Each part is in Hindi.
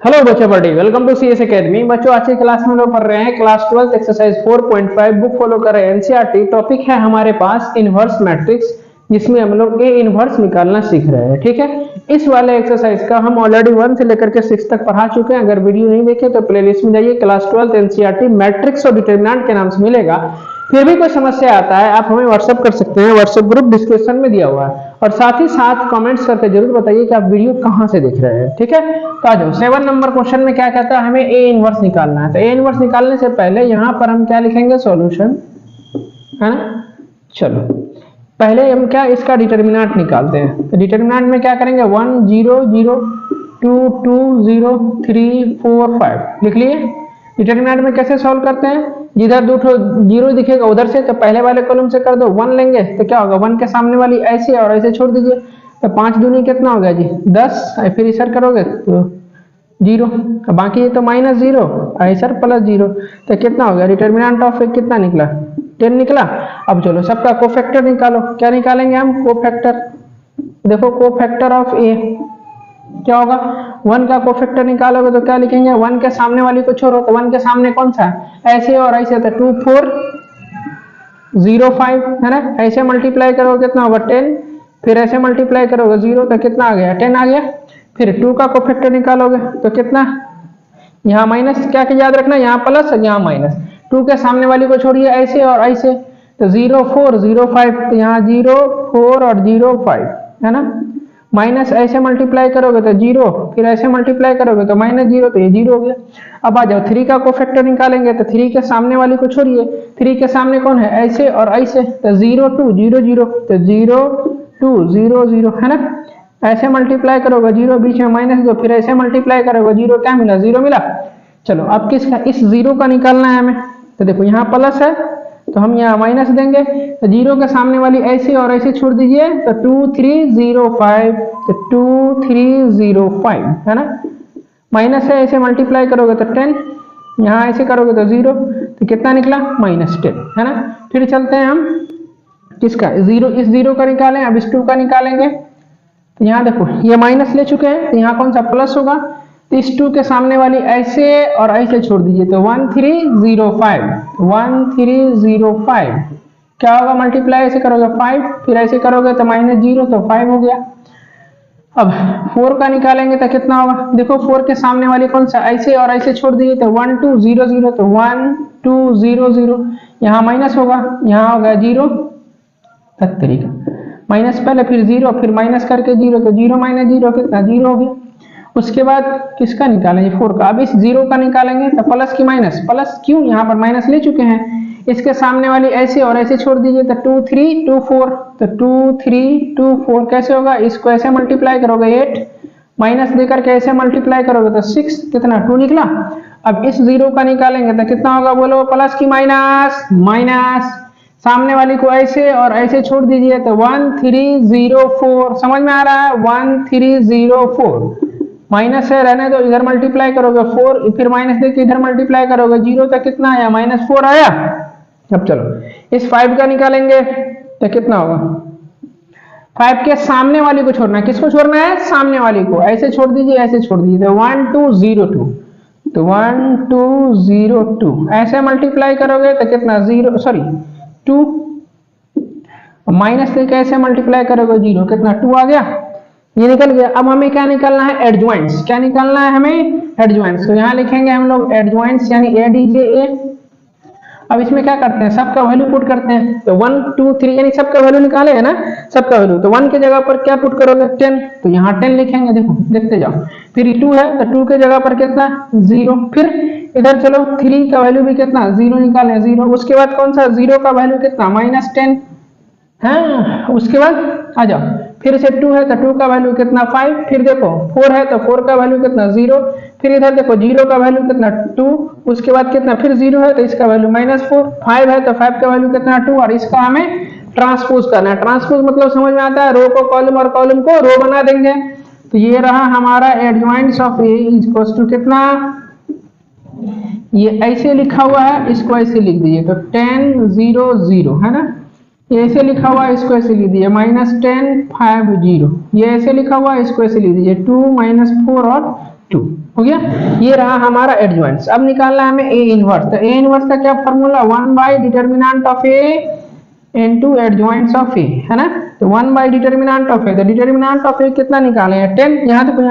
हेलो बच्चों बड़ी वेलकम टू सीएस एकेडमी। बच्चों आज की क्लास में हम लोग पढ़ रहे हैं क्लास 12 एक्सरसाइज 4.5 बुक फॉलो कर रहे हैं एनसीईआरटी। टॉपिक है हमारे पास इनवर्स मैट्रिक्स, जिसमें हम लोग ए इनवर्स निकालना सीख रहे हैं। ठीक है, इस वाले एक्सरसाइज का हम ऑलरेडी 1 से लेकर के 6 तक पढ़ा चुके हैं। अगर वीडियो नहीं देखे तो प्लेलिस्ट में जाइए, क्लास 12 एनसीईआरटी मैट्रिक्स और डिटरमिनेंट के नाम से मिलेगा। फिर भी कोई समस्या आता है आप हमें व्हाट्सएप कर सकते हैं, व्हाट्सएप ग्रुप डिस्क्रिप्शन में दिया हुआ है। और साथ ही साथ कमेंट्स करके जरूर बताइए कि आप वीडियो कहां से देख रहे हैं। ठीक है, तो आ जाओ 7 नंबर क्वेश्चन में क्या कहता है, हमें ए इनवर्स निकालना है। तो ए इनवर्स निकालने से पहले यहां पर हम क्या लिखेंगे, सॉल्यूशन, है ना। चलो पहले हम क्या इसका डिटरमिनेंट निकालते हैं। तो डिटरमिनेंट में क्या करेंगे, 1 0 0 2 2 0 3 4 5 लिख लिए। डिटरमिनेंट में कैसे सॉल्व करते हैं, जिधर दो जीरो दिखेगा उधर से, तो पहले वाले कॉलम से कर दो 1 लेंगे तो क्या होगा, 1 के सामने वाली ऐसे और ऐसे छोड़ दीजिए। तो 5 दूनी कितना हो गया जी 10, फिर इधर करोगे तो 0, बाकी ये तो -0 ऐसा +0, तो कितना हो गया, डिटरमिनेंट ऑफ ए कितना निकला 10 निकला। अब चलो सबका कोफैक्टर निकालो। क्या निकालेंगे हम, कोफैक्टर। देखो कोफैक्टर ऑफ ए क्या होगा, 1 का कोफैक्टर निकालोगे तो क्या लिखेंगे, 1 के सामने वाली को छोड़ो तो 1 के सामने कौन सा है, ऐसे और ऐसे, तो 2 4 0 5 है ना। ऐसे मल्टीप्लाई करोगे कितना होगा 10, फिर ऐसे मल्टीप्लाई करोगे 0 तो कितना आ गया 10 आ गया। फिर 2 का कोफैक्टर निकालोगे तो कितना, यहाँ माइनस, क्या याद रखना, यहाँ प्लस और यहाँ माइनस। 2 के सामने वाली को छोड़िए ऐसे और ऐसे, तो 0 4 0 5, तो यहाँ 0 4 और 0 5 है ना। माइनस ऐसे मल्टीप्लाई करोगे तो 0, फिर ऐसे मल्टीप्लाई करोगे तो -0, तो ये 0 हो गया। अब आ जाओ 3 का कोफैक्टर निकालेंगे, तो 3 के सामने वाली को छोड़िए, 3 के सामने कौन है, ऐसे और ऐसे, तो 0 2 0 0, तो 0 2 0 0 है ना। ऐसे मल्टीप्लाई करोगे 0, बीच में -2, फिर ऐसे मल्टीप्लाई करोगे 0, क्या मिला 0 मिला। चलो अब किसका, इस 0 का निकालना है हमें। तो देखो यहाँ प्लस है तो हम यहाँ माइनस देंगे, तो 0 के सामने वाली ऐसे और ऐसे छोड़ दीजिए, तो 2 3 0 5, तो 2 3 0 5 है ना। माइनस है, ऐसे मल्टीप्लाई करोगे तो 10, यहाँ ऐसे करोगे तो 0, तो कितना निकला -10 है ना। फिर चलते हैं हम किसका, 0, इस 0 का निकालें, अब इस 2 का निकालेंगे। तो यहाँ देखो ये माइनस ले चुके हैं, तो यहाँ कौन सा प्लस होगा, तो इस 2 के सामने वाली ऐसे और ऐसे छोड़ दीजिए, तो 1 3 0 5 1 3 0 5 क्या होगा, मल्टीप्लाई ऐसे करोगे 5, फिर ऐसे करोगे तो -0, तो 5 हो गया। अब 4 का निकालेंगे तो कितना होगा, देखो 4 के सामने वाली कौन सा, ऐसे और ऐसे छोड़ दीजिए, तो 1 2 0 0, तो 1 2 0 0, यहाँ माइनस होगा, यहाँ होगा 0 तरीका माइनस, पहले फिर 0, फिर माइनस करके 0, तो 0 -0 कितना 0 हो गया। उसके बाद किसका निकालेंगे, 4 का। अब इस 0 का निकालेंगे तो प्लस की माइनस, प्लस क्यों, यहाँ पर माइनस ले चुके हैं, इसके सामने वाली ऐसे और ऐसे छोड़ दीजिए, तो 2 3 2 4, तो 2 3 2 4 कैसे होगा, इसको ऐसे मल्टीप्लाई करोगे 8, माइनस देकर के ऐसे मल्टीप्लाई करोगे तो 6, कितना 2 निकला। अब इस 0 का निकालेंगे तो कितना होगा, बोलो, प्लस की माइनस, माइनस, सामने वाली को ऐसे और ऐसे छोड़ दीजिए, तो 1 3 0 4, समझ में आ रहा है, 1 3 0 4, माइनस है रहने दो, इधर मल्टीप्लाई करोगे 4, फिर माइनस देके इधर मल्टीप्लाई करोगे 0, तो कितना आया, -4 आया। अब चलो इस 5 का निकालेंगे तो कितना होगा, 5 के सामने वाली को छोड़ना है, किसको छोड़ना है, सामने वाली को, ऐसे छोड़ दीजिए ऐसे छोड़ दीजिए, तो 1 2 0 2, तो 1 2 0 2 ऐसे मल्टीप्लाई करोगे तो कितना 0 सॉरी 2, माइनस देके ऐसे मल्टीप्लाई करोगे 0, कितना 2 आ गया, ये निकल गया। अब हमें क्या निकालना है, एडजॉइंट्स। क्या निकालना है हमें, एडजॉइंट्स। तो यहाँ लिखेंगे हम लोग एडजॉइंट्स, यानी ADJA। अब इसमें क्या करते हैं, सबका वैल्यू पुट करते हैं, तो 1 2 3 यानी सबका वैल्यू निकाले है ना, सबका वैल्यू। तो 1 के जगह पर क्या पुट करोगे 10, तो यहाँ 10 लिखेंगे, देखो देखते जाओ। फिर 2 है तो 2 के जगह पर कितना 0, फिर इधर चलो 3 का वैल्यू भी कितना 0 निकाले 0, उसके बाद कौन सा 0 का वैल्यू कितना -10 है। उसके बाद आ जाओ, फिर से 2 है तो 2 का वैल्यू कितना 5, फिर देखो 4 है तो 4 का वैल्यू कितना 0, फिर इधर देखो 0 का वैल्यू कितना 2, उसके बाद कितना फिर 0 है तो इसका वैल्यू -4, 5 है तो 5 का वैल्यू कितना 2, और इसका हमें ट्रांसपोज करना है। ट्रांसपोज मतलब समझ में आता है, रो को कॉलम और कॉलम को रो बना देंगे। तो ये रहा हमारा एडजॉइंट्स ऑफ ए इक्वल्स टू कितना, ये ऐसे लिखा हुआ है, इसको ऐसे लिख दीजिए, तो 10 0 0 है ना, ये ऐसे लिखा हुआ है, इसको ऐसे लिख दीजिए -10 5 0, ये ऐसे लिखा हुआ है, इसको ऐसे लिख दीजिए 2 -4 और 2 हो गया। ये रहा हमारा एडजॉइंट्स। अब निकालना है हमें ए इनवर्स। तो ए इनवर्स का क्या formula, 1 by determinant of A into adjoints of A, है ना। तो 1 बाई डिटर्मिनेंट ऑफ ए, तो डिटर्मिनेंट ऑफ ए कितना निकाले हैं 10, यहाँ तो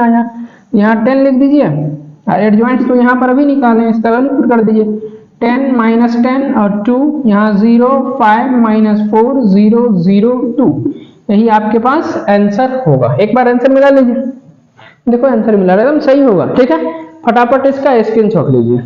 यहाँ 10 लिख दीजिए और एडजॉइंट्स तो यहाँ पर अभी निकाले, इसका वैल्यू पुट कर दीजिए 10 माइनस 10 और 2 यहाँ 0 5 माइनस 4 0 0 2, यही आपके पास आंसर होगा। एक बार आंसर मिला लीजिए, देखो आंसर मिला एकदम सही होगा। ठीक है, फटाफट इसका स्क्रीनशॉट लीजिए।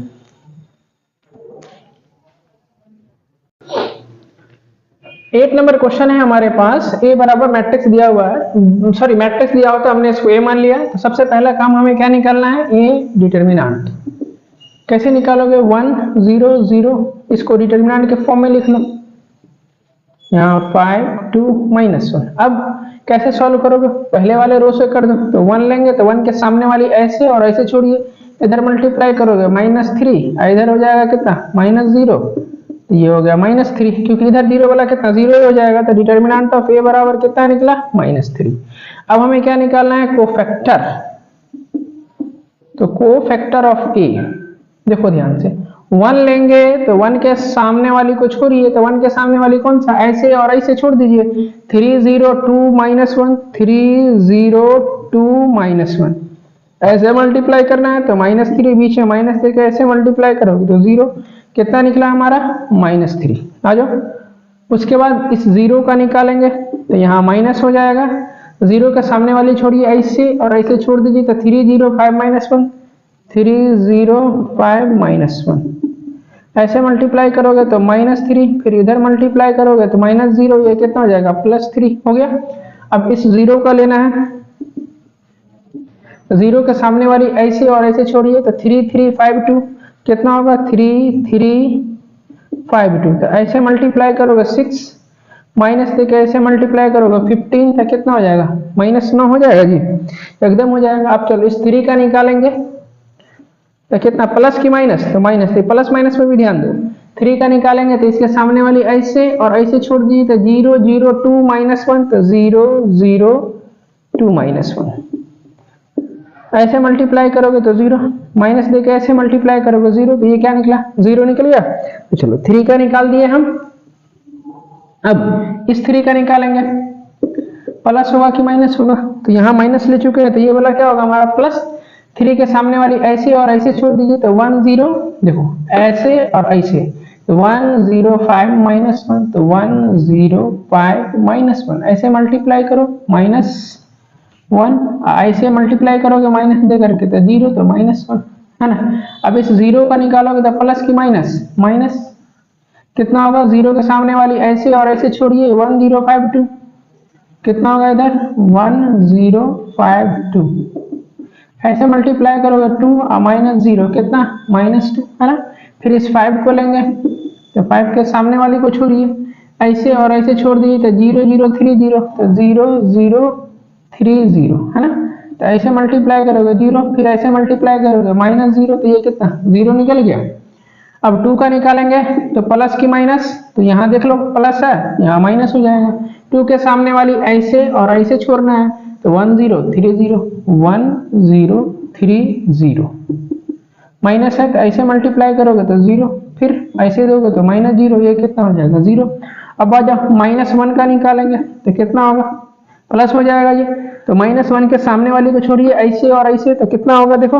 एक नंबर क्वेश्चन है हमारे पास, ए बराबर मैट्रिक्स दिया हुआ है, सॉरी मैट्रिक्स दिया हुआ तो हमने इसको ए मान लिया। तो सबसे पहला काम हमें क्या निकालना है, ए डिटर्मिनेंट। कैसे निकालोगे, 1 0 0, इसको डिटर्मिनेंट के फॉर्म में लिख लो, यहाँ 5 2 माइनस 1। अब कैसे सॉल्व करोगे, पहले वाले रो से कर दो। तो 1 लेंगे तो 1 के सामने वाली ऐसे और ऐसे छोड़िए, इधर मल्टीप्लाई करोगे -3, इधर हो जाएगा कितना -0, ये हो गया -3, क्योंकि इधर 0 वाला कितना 0 हो जाएगा। तो डिटर्मिनेंट ऑफ ए बराबर कितना निकला -3। अब हमें क्या निकालना है, कोफैक्टर। तो कोफैक्टर ऑफ ए, देखो ध्यान से 1 लेंगे तो 1 के सामने वाली को छोड़िए, तो 1 के सामने वाली कौन सा, ऐसे और ऐसे छोड़ दीजिए, 3 0 2 -1 3 0 2 -1, ऐसे मल्टीप्लाई करना है। तो -3 बीच में माइनस देकर ऐसे मल्टीप्लाई करोगे तो 0, कितना निकला हमारा -3। आ जाओ, उसके बाद इस 0 का निकालेंगे तो यहाँ माइनस हो जाएगा, 0 के सामने वाली छोड़िए ऐसे और ऐसे छोड़ दीजिए, तो 3 0 5 -1 3 0 5 -1, ऐसे मल्टीप्लाई करोगे तो -3, फिर इधर मल्टीप्लाई करोगे तो -0, ये कितना हो जाएगा +3 हो गया। अब इस 0 का लेना है, 0 के सामने वाली ऐसे और ऐसे छोड़िए, तो 3 3 5 2, कितना होगा 3 3 5 2, तो ऐसे मल्टीप्लाई करोगे 6, माइनस देके ऐसे मल्टीप्लाई करोगे 15, तो कितना हो जाएगा -9 हो जाएगा जी, एकदम हो जाएगा। आप चलो इस 3 का निकालेंगे तो कितना प्लस की माइनस, तो माइनस, प्लस माइनस में भी ध्यान दो। 3 का निकालेंगे तो इसके सामने वाली ऐसे और ऐसे छोड़ दीजिए, तो 0 0 2 -1, तो 0 0 2 -1, ऐसे मल्टीप्लाई करोगे तो 0, माइनस देके ऐसे मल्टीप्लाई करोगे 0, तो ये क्या निकला 0 निकल गया। तो चलो 3 का निकाल दिए हम। अब इस 3 का निकालेंगे, प्लस होगा कि माइनस होगा, तो यहाँ माइनस ले चुके हैं, तो ये वाला क्या होगा हमारा प्लस। 3 के सामने वाली ऐसे और ऐसे छोड़ दीजिए, तो 1 0, देखो ऐसे और ऐसे, तो 1 0 5 -1, तो 1 0 5 -1, ऐसे मल्टीप्लाई करो -1, ऐसे मल्टीप्लाई करोगे माइनस दे करके तो 0, तो -1, है ना। अब इस 0 का निकालोगे तो प्लस की माइनस, माइनस कितना होगा, 0 के सामने वाली ऐसे और ऐसे छोड़िए, 1 0 5 2, कितना होगा इधर 1 0 5 2, ऐसे मल्टीप्लाई करोगे 2 -0, कितना -2, है ना। फिर इस 5 को लेंगे तो 5 के सामने वाली को छोड़िए, ऐसे और ऐसे छोड़ दीजिए, तो 0 0 3 0, तो 0 0 3 0, है ना। तो ऐसे मल्टीप्लाई करोगे 0, फिर ऐसे मल्टीप्लाई करोगे -0, तो ये कितना 0 निकल गया। अब 2 का निकालेंगे तो प्लस की माइनस, तो यहाँ देख लो प्लस है, यहाँ माइनस हो जाएगा। 2 के सामने वाली ऐसे और ऐसे छोड़ना है, तो 1 0 3 0 1 0 3 0, माइनस है तो ऐसे मल्टीप्लाई करोगे तो 0, फिर ऐसे दोगे तो -0, ये कितना हो जाएगा 0। अब आ जाओ -1 का निकालेंगे तो कितना होगा, प्लस हो जाएगा ये, तो -1 के सामने वाली को छोड़िए ऐसे और ऐसे, तो कितना होगा देखो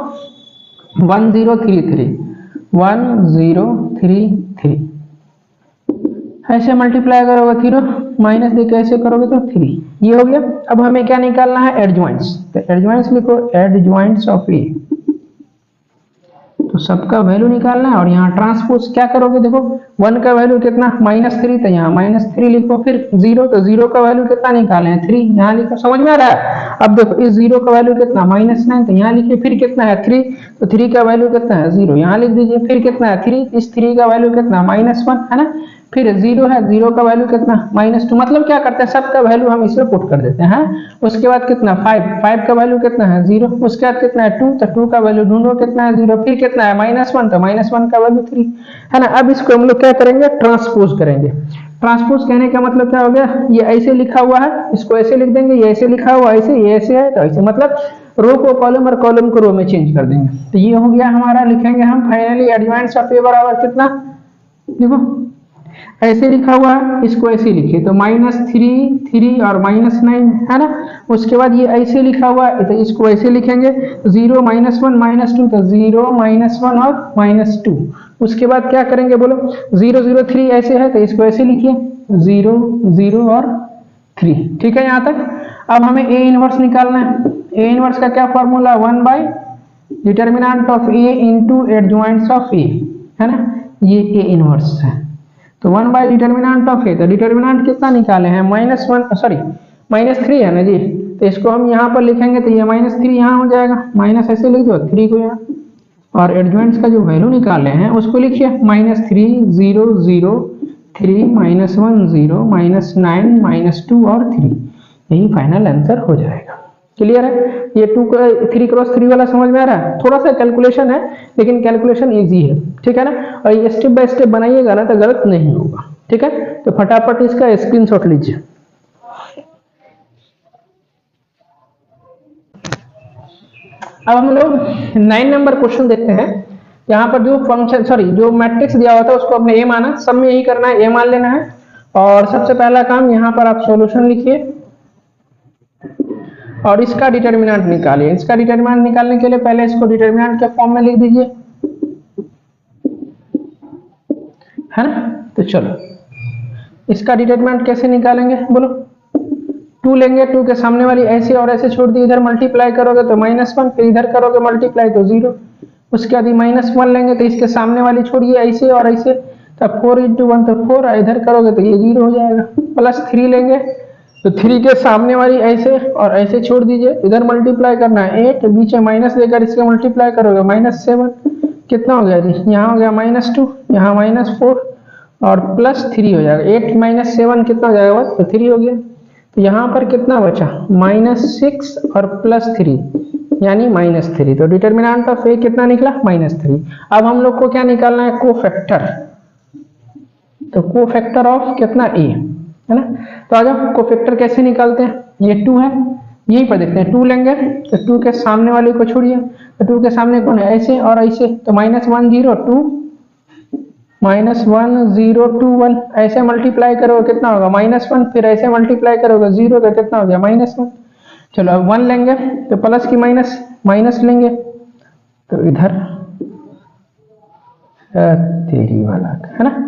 1 0 3 3 1 0 3 3, ऐसे मल्टीप्लाई करोगे 0, माइनस देके ऐसे करोगे तो 3, ये हो गया। अब हमें क्या निकालना है, एडजॉइंट्स। तो एडजॉइंट्स लिखो, एडजॉइंट्स ऑफ ए, तो सबका वैल्यू निकालना है। और यहाँ ट्रांसपोज क्या करोगे, देखो 1 का वैल्यू कितना -3, तो यहाँ -3 लिखो, फिर 0, तो 0 का वैल्यू कितना निकाले हैं 3, यहाँ लिखो, समझ में आ रहा है। अब देखो इस 0 का वैल्यू कितना -9, तो यहाँ लिखिए, फिर कितना है 3, तो 3 का वैल्यू कितना है 0, यहाँ लिख दीजिए, फिर कितना है 3, इस 3 का वैल्यू कितना -1, है ना। फिर 0 है, 0 का वैल्यू कितना -2, मतलब क्या करते हैं सबका वैल्यू हम इसमें पुट कर देते हैं। उसके बाद कितना 5 का वैल्यू कितना है 0, उसके बाद कितना है 2, तो 2 का वैल्यू ढूंढो कितना है 0, फिर कितना है -1, तो -1 का वैल्यू 3, है ना। अब इसको हम लोग क्या करेंगे, ट्रांसपोज करेंगे। ट्रांसपोज कहने का मतलब क्या हो गया, ये ऐसे लिखा हुआ है, इसको ऐसे लिख देंगे, ये ऐसे लिखा हुआ है, ऐसे, ये ऐसे है तो ऐसे, मतलब रो को कॉलम और कॉलम को रो में चेंज कर देंगे। तो ये हो गया हमारा, लिखेंगे हम फाइनली एडवांस ऑफ ए बराबर कितना, देखो ऐसे लिखा हुआ है, इसको ऐसे लिखिए तो -3 3 और -9 है ना। उसके बाद ये ऐसे लिखा हुआ है तो इसको ऐसे लिखेंगे 0 -1 -2 तो 0 -1 और -2। उसके बाद क्या करेंगे बोलो, 0 0 3 ऐसे है तो इसको ऐसे लिखिए 0 0 और 3। ठीक है यहाँ तक। अब हमें ए इनवर्स निकालना है। ए इनवर्स का क्या formula, 1 by determinant of A into adjoints of A, है ना। ये ए इनवर्स है तो 1 बाय डिटर्मिनेंट ऑफ ए, तो डिटर्मिनेंट कितना निकाले हैं, -3 है ना जी। तो इसको हम यहाँ पर लिखेंगे तो ये -3 यहाँ हो जाएगा, माइनस ऐसे लिख दो 3 को यहाँ, और एडजॉइंट्स का जो वैल्यू निकाले हैं उसको लिखिए -3 0 0 3 -1 0 -9 -2 और 3। यही फाइनल आंसर हो जाएगा। क्लियर है। ये 3 क्रॉस 3 वाला समझ में आ रहा है। थोड़ा सा कैलकुलेशन है लेकिन कैलकुलेशन इजी है, ठीक है ना। और ये स्टेप बाय स्टेप बनाइएगा ना तो गलत नहीं होगा, ठीक है। तो फटाफट इसका स्क्रीनशॉट लीजिए। अब हम लोग 9 नंबर क्वेश्चन देखते हैं। यहाँ पर जो फंक्शन जो मैट्रिक्स दिया हुआ था उसको हमने ए माना, सब में यही करना है, ए मान लेना है। और सबसे पहला काम यहाँ पर आप सॉल्यूशन लिखिए और इसका डिटर्मिनेंट निकालिए। इसका डिटर्मिनेंट निकालने के लिए पहले इसको डिटर्मिनेंट के फॉर्म में लिख दीजिए, है ना। तो चलो इसका डिटर्मिनेंट कैसे निकालेंगे बोलो, 2 लेंगे, 2 के सामने वाली ऐसे और ऐसे छोड़ दी, इधर मल्टीप्लाई करोगे तो -1, फिर इधर करोगे मल्टीप्लाई तो 0। उसके बाद -1 लेंगे तो इसके सामने वाली छोड़िए ऐसे और ऐसे, तो 4 × 1 तो 4, इधर करोगे तो ये 0 हो जाएगा। +3 लेंगे तो 3 के सामने वाली ऐसे और ऐसे छोड़ दीजिए, इधर मल्टीप्लाई करना है 8, बीच में माइनस लेकर इसके मल्टीप्लाई करोगे -7, कितना हो गया जी, यहाँ हो गया -2, यहाँ -4 और +3 हो जाएगा। 8 - 7 कितना हो जाएगा, तो 3 हो गया। तो यहाँ पर कितना बचा, -6 और +3 यानी -3। तो डिटर्मिनेंट ऑफ ए कितना निकला, -3। अब हम लोग को क्या निकालना है, कोफैक्टर। तो कोफैक्टर ऑफ कितना, ए, है ना। तो आ जाओ कोफैक्टर कैसे निकालते हैं, ये 2 है, यहीं पर देखते हैं। 2 लेंगे तो 2 के सामने वाले को छोड़िए, तो 2 के सामने कौन है, ऐसे और ऐसे, तो -1 0 2 -1 0 2 1 ऐसे मल्टीप्लाई करोगे कितना होगा, -1, फिर ऐसे मल्टीप्लाई करोगे 0 तो कितना हो गया, -1। चलो अब 1 लेंगे तो प्लस की माइनस लेंगे तो इधर तेरी वाला, है ना।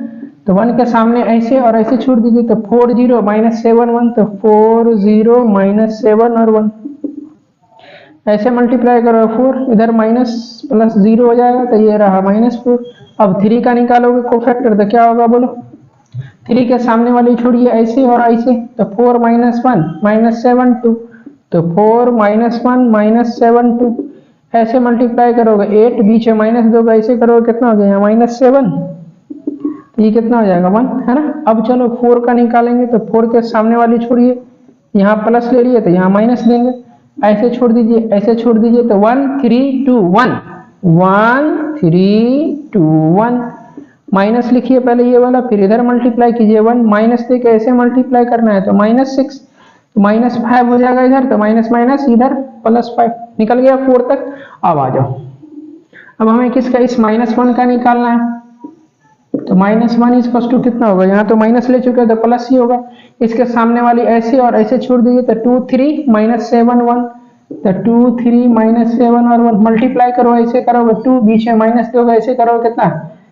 तो 1 के सामने ऐसे और ऐसे छोड़ दीजिए, तो 4 0 -7 1, तो 4 0 -7 और 1 ऐसे मल्टीप्लाई करो 4, इधर माइनस प्लस 0 हो जाएगा तो ये रहा -4। अब 3 का निकालोगे कोफैक्टर तो क्या होगा बोलो, 3 के सामने वाली छोड़िए ऐसे और ऐसे, तो 4 - 1 -7 2, तो 4 - 1 -7 2 ऐसे मल्टीप्लाई करोगे 8, बीच में माइनस दोगे ऐसे करोगे कितना हो गया, -7, तो ये कितना हो जाएगा 1, है ना। अब चलो 4 का निकालेंगे तो 4 के सामने वाली छोड़िए, यहाँ प्लस ले लिए तो यहाँ माइनस लेंगे, ऐसे छोड़ दीजिए ऐसे छोड़ दीजिए, तो 1 3 2 1 1 3 2 1 माइनस लिखिए पहले ये वाला, फिर इधर मल्टीप्लाई कीजिए 1 माइनस दे के ऐसे मल्टीप्लाई करना है तो -6, तो -5 हो जाएगा इधर, तो माइनस माइनस इधर +5 निकल गया 4 तक। अब आ जाओ, अब हमें किसका, इस -1 का निकालना है। तो -1 इज टू कितना होगा, यहाँ तो माइनस ले चुके हैं तो प्लस ही होगा। इसके सामने वाली ऐसे और ऐसे छोड़ दीजिए, तो 2 3 -7 1, तो 2 3 -7 और 1 मल्टीप्लाई करो ऐसे करोगे 2, बीच में माइनस दोगे ऐसे करोगे कितना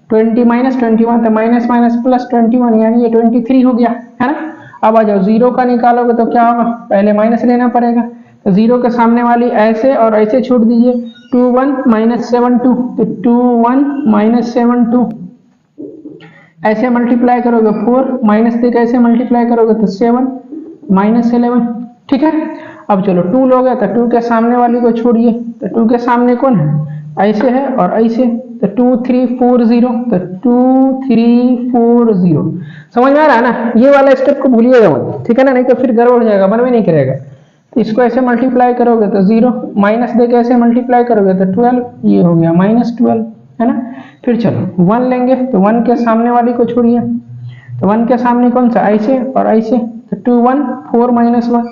20 - 21, तो माइनस माइनस प्लस 21 यानी ये 23 हो गया, है ना। अब आ जाओ 0 का निकालोगे तो क्या होगा, पहले माइनस लेना पड़ेगा, तो 0 के सामने वाली ऐसे और ऐसे छोड़ दीजिए, 2 1 -7 2, तो 2 1 -7 2 ऐसे मल्टीप्लाई करोगे 4 माइनस देकर ऐसे मल्टीप्लाई करोगे तो 7 -11, ठीक है। अब चलो 2 लोगे तो 2 के सामने वाली को छोड़िए, तो 2 के सामने कौन है, ऐसे है और ऐसे, तो 2 3 4 0, तो 2 3 4 0 समझ में आ रहा है ना। ये वाला स्टेप को भूलिएगा मत, ठीक है ना, नहीं तो फिर गड़बड़ हो जाएगा, मन में नहीं करेगा। तो इसको ऐसे मल्टीप्लाई करोगे तो 0 माइनस देके ऐसे मल्टीप्लाई करोगे तो 12, ये हो गया -12, है ना। फिर चलो 1 लेंगे तो 1 के सामने वाली को छोड़िए, तो 1 के सामने कौन सा, ऐसे और ऐसे, तो 2 1 4 -1,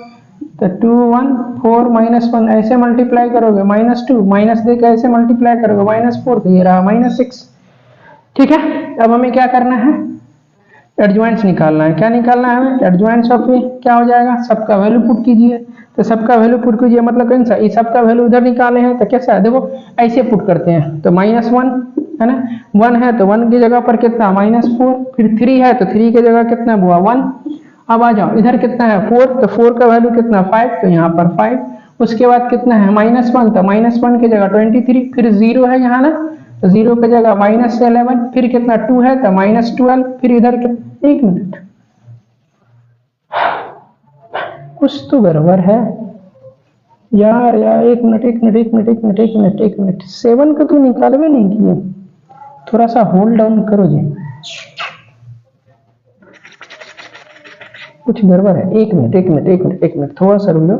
तो 2 1 4 -1 ऐसे मल्टीप्लाई करोगे -2 माइनस दे के ऐसे मल्टीप्लाई करोगे -4 तो ये रहा -6। ठीक है, अब हमें क्या करना है, एडजॉइंट्स निकालना है। क्या निकालना है हमें, एडजॉइंट्स ऑफ ए क्या हो जाएगा, सबका वैल्यू पुट कीजिए। तो सबका वैल्यू पुट कीजिए मतलब कौन सा, ये सबका वैल्यू इधर निकाले हैं तो कैसा है, देखो ऐसे पुट करते हैं। तो -1 है ना, 1 है तो 1 की जगह पर कितना -4, फिर 3 है तो 3 की जगह कितना हुआ 1। अब आ जाओ इधर कितना है 4, तो 4 का वैल्यू कितना 5, तो यहाँ पर 5। उसके बाद कितना है -1, तो -1 की जगह 23, फिर 0 है यहाँ ना, तो 0 की जगह -11, फिर कितना 2 है तो -12, फिर इधर कितना, 1 मिनट कुछ तो गड़बड़ है यार, 1 मिनट 7 का तो निकालवे नहीं किए, थोड़ा सा होल्ड डाउन करो जी, कुछ गड़बड़ है। 1 मिनट थोड़ा सा रुक जाओ।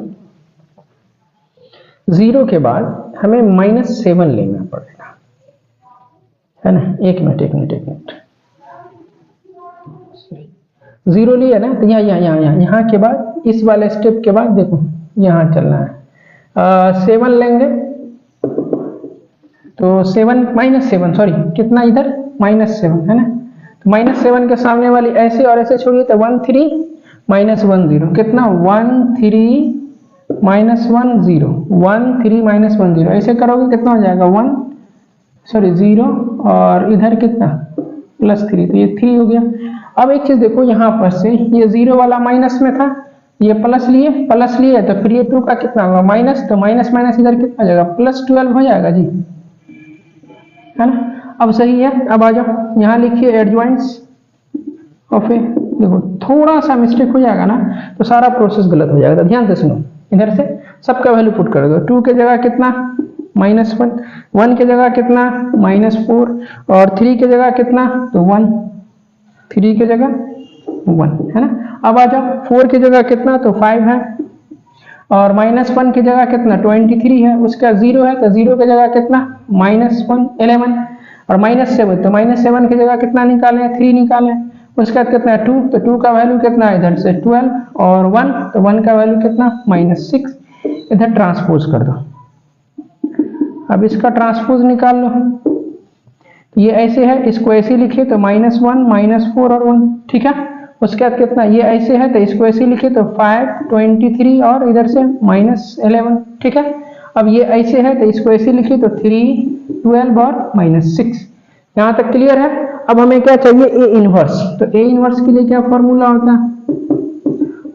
0 के बाद हमें -7 लेना पड़ेगा, है ना। 1 मिनट 0 लिया ना, तो यहाँ के बाद इस वाले स्टेप के बाद देखो यहाँ चलना है। 7 लेंगे तो 7 -7 सॉरी कितना इधर -7 है ना, तो -7 के सामने वाली ऐसे और ऐसे छोड़िए तो 1 3 -1 0 कितना 1 3 -1 0 1 3 -1 0 ऐसे करोगे कितना हो जाएगा 0 और इधर कितना +3, तो ये 3 हो गया। अब एक चीज देखो यहाँ पर से ये 0 वाला माइनस में था, ये प्लस लिए तो फिर ये 2 का कितना होगा माइनस, तो माइनस इधर कितना हो जाएगा +12 हो जाएगा जी, है ना। अब सही है, अब आ जाओ यहाँ लिखिए एडजॉइंट्स ऑफ ए, देखो थोड़ा सा मिस्टेक हो जाएगा ना तो सारा प्रोसेस गलत हो जाएगा, तो ध्यान से सुनो। इधर से सबका वैल्यू पुट कर दो, 2 के जगह कितना -1, 1 के जगह कितना -4 और 3 के जगह कितना तो 1, 3 के जगह 1 है ना। अब आ जाओ 4 की जगह कितना तो 5 है और -1 की जगह कितना 23 है, उसका 0 है तो 0 की जगह कितना -1 11 और -7, तो -7 की जगह कितना निकालें 3 निकालें, उसका कितना 2, तो 2 का वैल्यू कितना इधर से 12 और 1, तो 1 का वैल्यू कितना -6, इधर ट्रांसपोज कर दो। अब इसका ट्रांसपोज निकाल लो, ये ऐसे है इसको ऐसे लिखिए तो -1 -4 और 1, ठीक है। उसके बाद कितना ये ऐसे है तो इसको ऐसे लिखिए तो 5 23 और इधर से -11, ठीक है। अब ये ऐसे है तो इसको ऐसे लिखिए तो 3 12 और -6, यहाँ तक क्लियर है। अब हमें क्या चाहिए ए इनवर्स, तो ए इनवर्स के लिए क्या फॉर्मूला होता है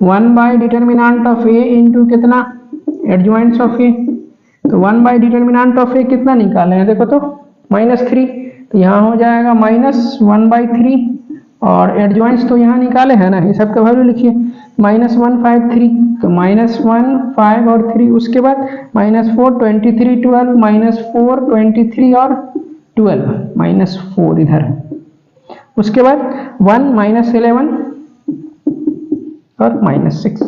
1/डिटर्मिनेंट ऑफ ए इंटू कितना एडजॉइंट्स ऑफ ए, तो 1/डिटर्मिनेंट ऑफ ए कितना निकाले हैं देखो तो -3, तो यहाँ हो जाएगा -1/3 और एडजॉइंट्स तो यहाँ निकाले हैं ना, ये सब का वैल्यू लिखिए -1 5 3, तो -1 5 और 3, उसके बाद -4 23 12 -4 23 और 12 -4 इधर, उसके बाद 1 -11 और -6,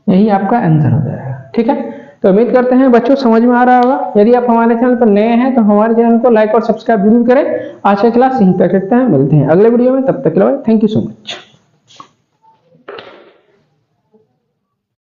यही आपका आंसर हो जाएगा, ठीक है। तो उम्मीद करते हैं बच्चों समझ में आ रहा होगा। यदि आप हमारे चैनल पर नए हैं तो हमारे चैनल को लाइक और सब्सक्राइब जरूर करें। आज का क्लास यहीं तक रखते हैं, मिलते हैं अगले वीडियो में, तब तक के लिए थैंक यू सो मच।